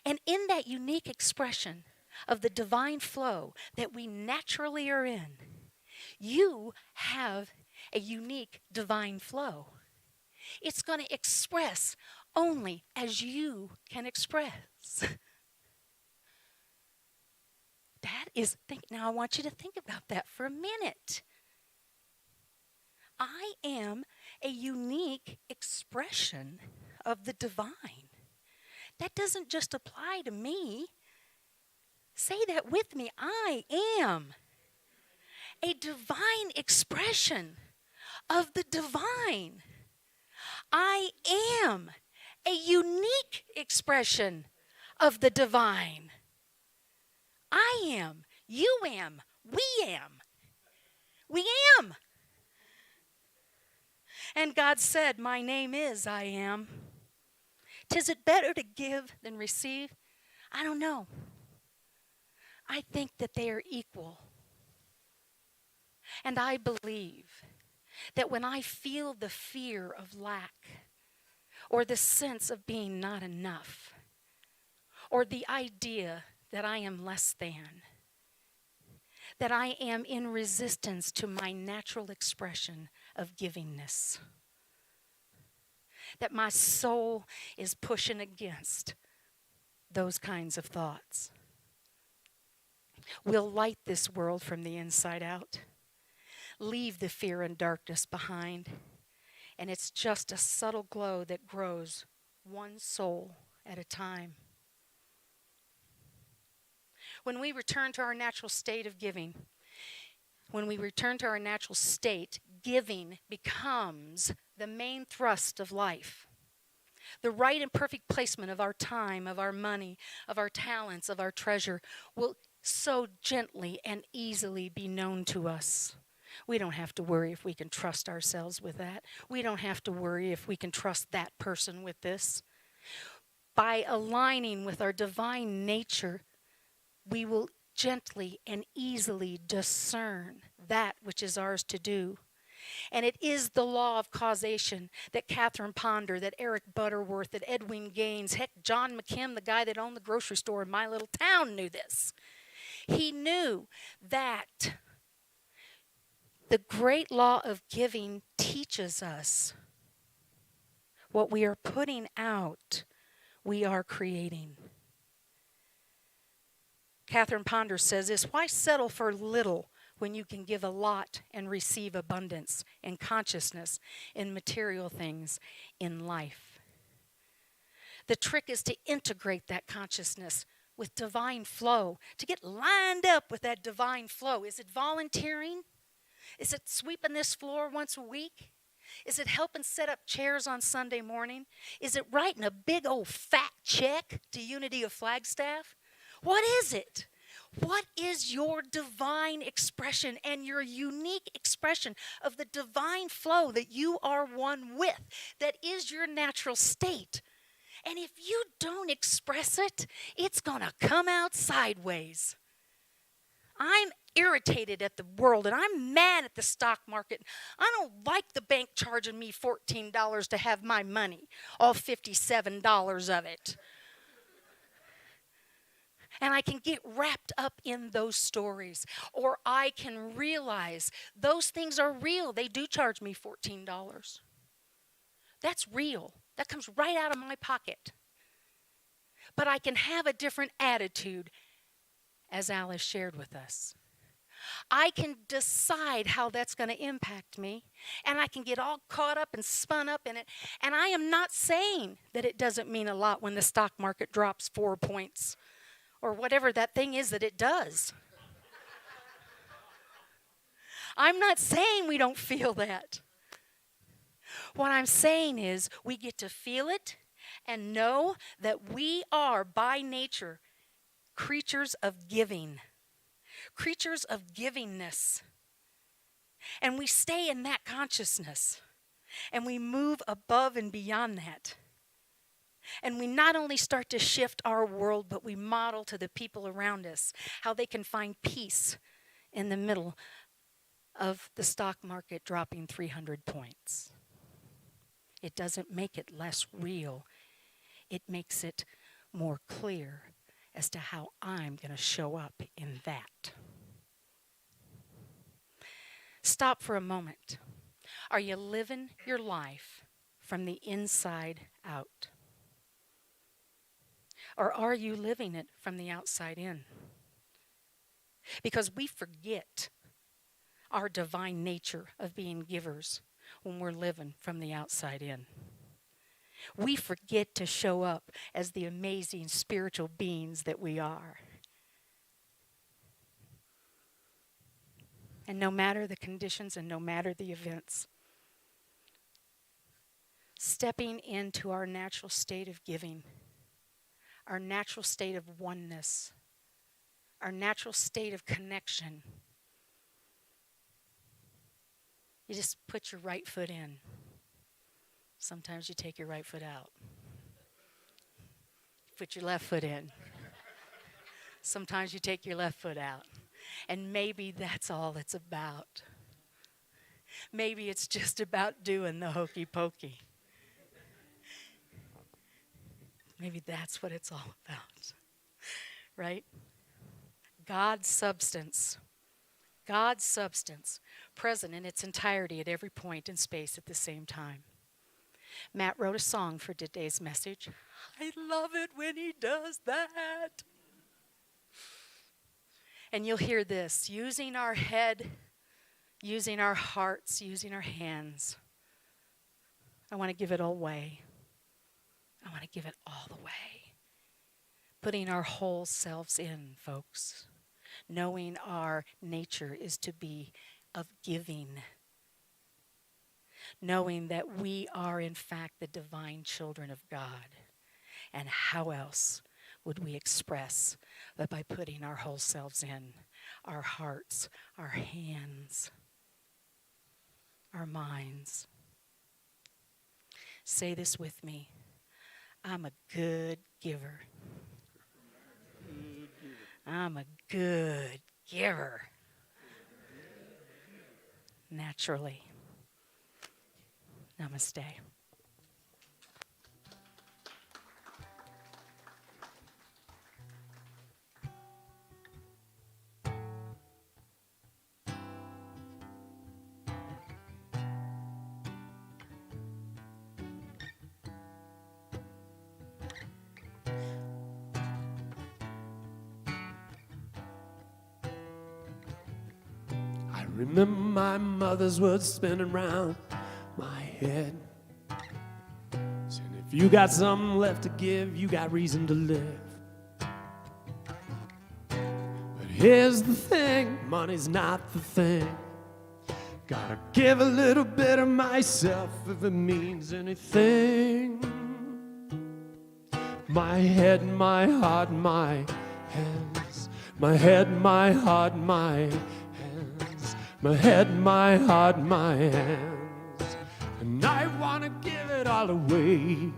And in that unique expression of the divine flow that we naturally are in, you have a unique divine flow. It's going to express only as you can express. Now I want you to think about that for a minute. I am a unique expression of the divine. That doesn't just apply to me. Say that with me. I am a divine expression of the divine. I am a unique expression of the divine. I am, you am, we am. We am. And God said, my name is I am. 'Tis it better to give than receive? I don't know. I think that they are equal. And I believe that when I feel the fear of lack, or the sense of being not enough, or the idea that I am less than, that I am in resistance to my natural expression of givingness, that my soul is pushing against those kinds of thoughts. We'll light this world from the inside out. Leave the fear and darkness behind. And it's just a subtle glow that grows one soul at a time. When we return to our natural state of giving, giving becomes the main thrust of life. The right and perfect placement of our time, of our money, of our talents, of our treasure will so gently and easily be known to us. We don't have to worry if we can trust ourselves with that. We don't have to worry if we can trust that person with this. By aligning with our divine nature, we will gently and easily discern that which is ours to do. And it is the law of causation that Catherine Ponder, that Eric Butterworth, that Edwin Gaines, heck, John McKim, the guy that owned the grocery store in my little town, knew this. He knew that the great law of giving teaches us what we are putting out, we are creating. Catherine Ponder says this, why settle for little when you can give a lot and receive abundance in consciousness, in material things, in life? The trick is to integrate that consciousness with divine flow, to get lined up with that divine flow. Is it volunteering? Is it sweeping this floor once a week? Is it helping set up chairs on Sunday morning? Is it writing a big old fat check to Unity of Flagstaff? What is it? What is your divine expression and your unique expression of the divine flow that you are one with, that is your natural state? And if you don't express it, it's going to come out sideways. I'm irritated at the world, and I'm mad at the stock market. I don't like the bank charging me $14 to have my money, all $57 of it. And I can get wrapped up in those stories, or I can realize those things are real. They do charge me $14. That's real. That comes right out of my pocket. But I can have a different attitude, as Alice shared with us. I can decide how that's going to impact me, and I can get all caught up and spun up in it. And I am not saying that it doesn't mean a lot when the stock market drops 4 points or whatever that thing is that it does. I'm not saying we don't feel that. What I'm saying is we get to feel it and know that we are by nature creatures of giving, creatures of givingness. And we stay in that consciousness, and we move above and beyond that. And we not only start to shift our world, but we model to the people around us how they can find peace in the middle of the stock market dropping 300 points. It doesn't make it less real. It makes it more clear as to how I'm going to show up in that. Stop for a moment. Are you living your life from the inside out? Or are you living it from the outside in? Because we forget our divine nature of being givers when we're living from the outside in. We forget to show up as the amazing spiritual beings that we are. And no matter the conditions and no matter the events, stepping into our natural state of giving, our natural state of oneness, our natural state of connection, you just put your right foot in. Sometimes you take your right foot out. Put your left foot in. Sometimes you take your left foot out. And maybe that's all it's about. Maybe it's just about doing the hokey pokey. Maybe that's what it's all about. Right? God's substance, present in its entirety at every point in space at the same time. Matt wrote a song for today's message. I love it when he does that. And you'll hear this, using our head, using our hearts, using our hands. I want to give it all away. I want to give it all away. Putting our whole selves in, folks. Knowing our nature is to be of giving. Knowing that we are in fact the divine children of God. And how else would we express that by putting our whole selves in, our hearts, our hands, our minds. Say this with me. I'm a good giver. I'm a good giver. Naturally. Namaste. I remember my mother's words spinning round my head. Saying, if you got something left to give, you got reason to live. But here's the thing, money's not the thing. Gotta give a little bit of myself if it means anything. My head, my heart, my hands. My head, my heart, my hands. My head, my heart, my hands. And I wanna give it all away.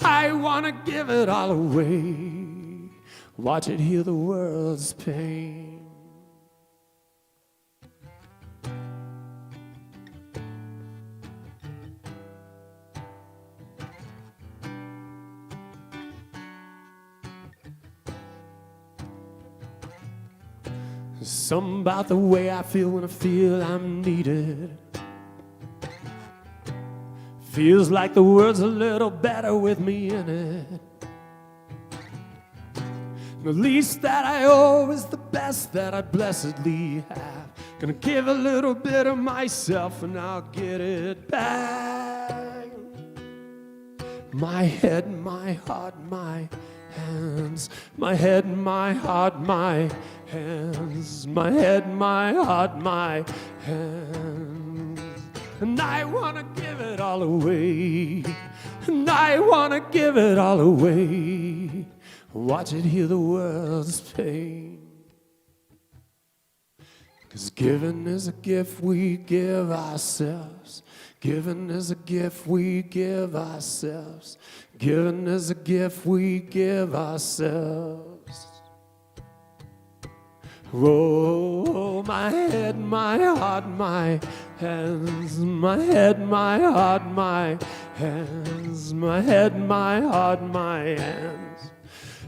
I wanna give it all away. Watch it heal the world's pain. Something about the way I feel when I feel I'm needed. Feels like the world's a little better with me in it. The least that I owe is the best that I blessedly have. Gonna give a little bit of myself and I'll get it back. My head, my heart, my hands. My head, my heart, my hands. My head, my heart, my hands. And I wanna give it all away. And I wanna give it all away. Watch it heal the world's pain. 'Cause giving is a gift we give ourselves. Giving is a gift we give ourselves. Giving is a gift we give ourselves. Oh, my head, my heart, my hands, my head, my heart, my hands, my head, my heart, my hands.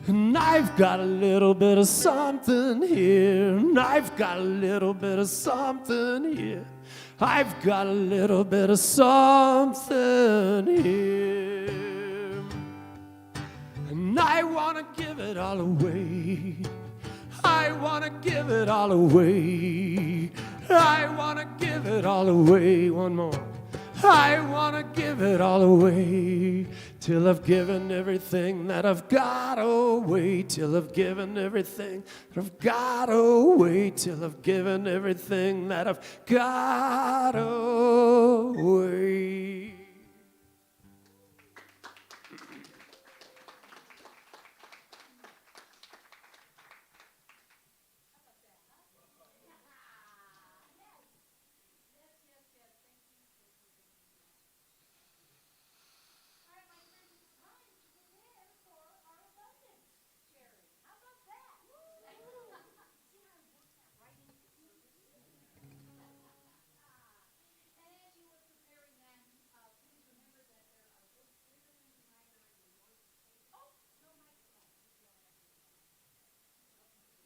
And I've got a little bit of something here, and I've got a little bit of something here. I've got a little bit of something here. And I want to give it all away. I want to give it all away. I want to give it all away. One more. I want to give it all away till I've given everything that I've got away. Till I've given everything that I've got away. Till I've given everything that I've got away.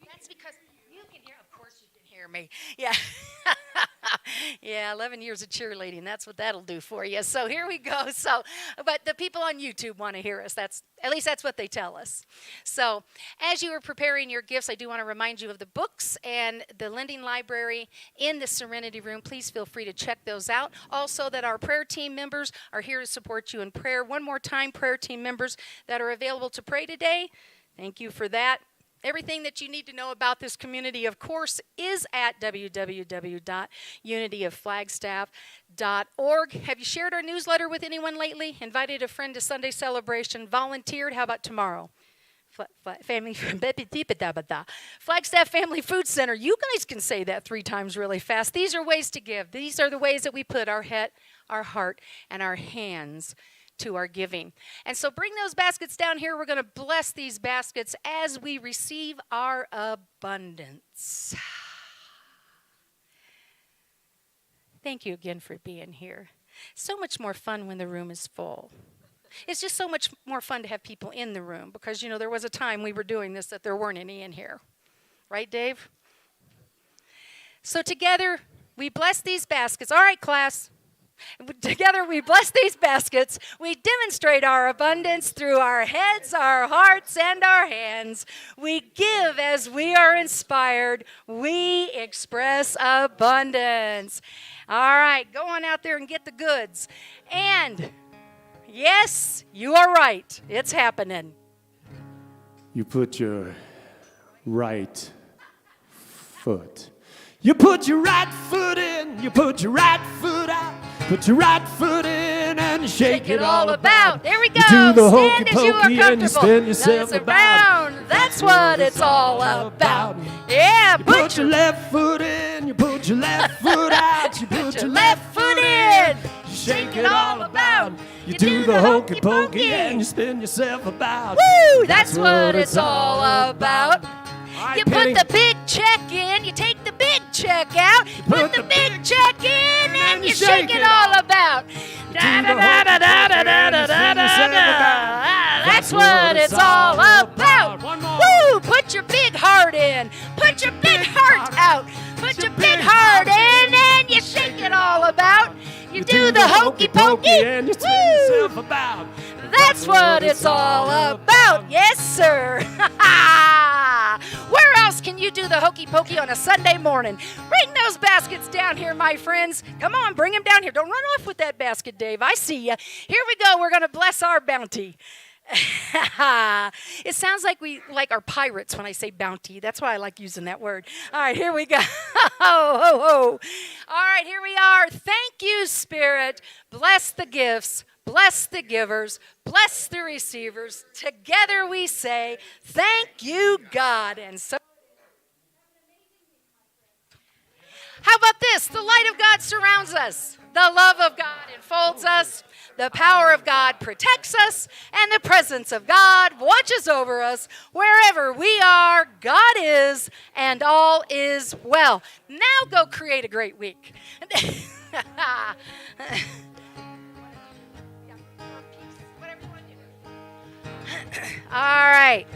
That's because you can hear, of course you can hear me. Yeah. Yeah, 11 years of cheerleading, that's what that'll do for you. So here we go. So, but the people on YouTube want to hear us. At least that's what they tell us. So as you are preparing your gifts, I do want to remind you of the books and the lending library in the Serenity Room. Please feel free to check those out. Also that our prayer team members are here to support you in prayer. One more time, prayer team members that are available to pray today, thank you for that. Everything that you need to know about this community, of course, is at www.unityofflagstaff.org. Have you shared our newsletter with anyone lately? Invited a friend to Sunday celebration? Volunteered? How about tomorrow? Flagstaff Family Food Center. You guys can say that 3 times really fast. These are ways to give. These are the ways that we put our head, our heart, and our hands to our giving. And so bring those baskets down here. We're going to bless these baskets as we receive our abundance. Thank you again for being here. So much more fun when the room is full. It's just so much more fun to have people in the room because, you know, there was a time we were doing this that there weren't any in here. Right, Dave? So together, we bless these baskets. All right, class. Together we bless these baskets. We demonstrate our abundance through our heads, our hearts, and our hands. We give as we are inspired. We express abundance. All right, go on out there and get the goods. And yes, you are right. It's happening. You put your right foot. You put your right foot in, you put your right foot out, put your right foot in and shake it all about. There we go. You do the Stand hokey as you are pokey and you comfortable. spin yourself Nice about. around. That's what it's all about. Yeah, You put your left foot in, you put your left foot out, you put your left foot in, you shake it all about. You do the hokey pokey and you spin yourself about. Woo! That's what it's all about. All You right, Penny. put the big check in, you take the big check out, you put the big check in, and you shake it all about. That's what it's all about. One more. Woo! Put your big heart in, put your big heart out, put your big heart in, and you shake it all about. You do the hokey pokey, and you spin woo! yourself about. That's what it's all about. Yes, sir. Where else can you do the hokey pokey on a Sunday morning? Bring those baskets down here, my friends. Come on, bring them down here. Don't run off with that basket, Dave. I see you. Here we go. We're going to bless our bounty. It sounds like we like our pirates when I say bounty. That's why I like using that word. All right, here we go. Ho, ho, ho. All right, here we are. Thank you, Spirit. Bless the gifts. Bless the givers, bless the receivers. Together we say, thank you, God. And so, how about this? The light of God surrounds us. The love of God enfolds us. The power of God protects us. And the presence of God watches over us. Wherever we are, God is, and all is well. Now go create a great week. All right.